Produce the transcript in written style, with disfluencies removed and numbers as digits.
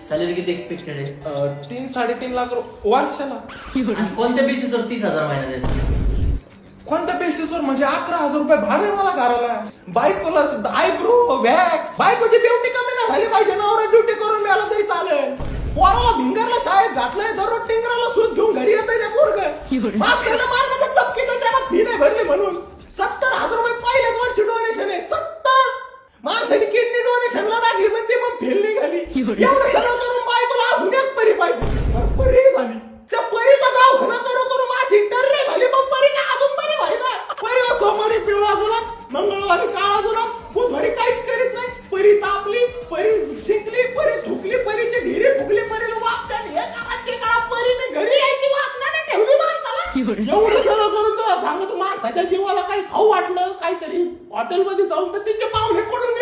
Salary किती expected आहे? 3-3.5 लाख वर्षाला. आणि कोणत्या बेसिसवर 30,000 महिना द्यायचा? कोणत्या बेसिसवर म्हणजे 11,000 रुपये भाडे मला घराला. बायकोला आयब्रो वॅक्स. बायकोची ब्युटी कमी नाही झाली पाहिजे. नवरा ड्युटी करून मिळाला तरी चालेल. पोराला भिंगरला शाळेत घातलंय. दररोज टिंगराला सूत घेऊन घरी येतंय ते पोरगं. मास्तरला मारण्याचं चपकी तर त्याला फी नाही भरली म्हणून 70,000 रुपये पहिल्याच वर्षी डोनेशन आहे. 70 माणसाने किडनी डोनेशनला टाकली पण ती मग फेल निघाली. एवढं सगळं करून बायकोला अजून एक परी पाहिजे. परी झाली. त्या परीचा दवाखाना करू माझी टर्रे झाली. मग परी काय अजून परी व्हायला. परीला सोमवारी पिवळा जुलाब, मंगळवारी काळा जुलाब, बुधवारी काहीच करीत नाही. परी तापली, परी शिंकली, परी धुकली, परीची ढिरी फुगली, परीला वापत्याने हे करायचे का. परीने घरी यायची वासना नाही ठेवली माणसाला. एवढं सगळं करून तुला सांगतो माणसाच्या जीवाला काही खाऊ वाटलं काहीतरी हॉटेलमध्ये जाऊन तर तिचे पाहुणे कोणून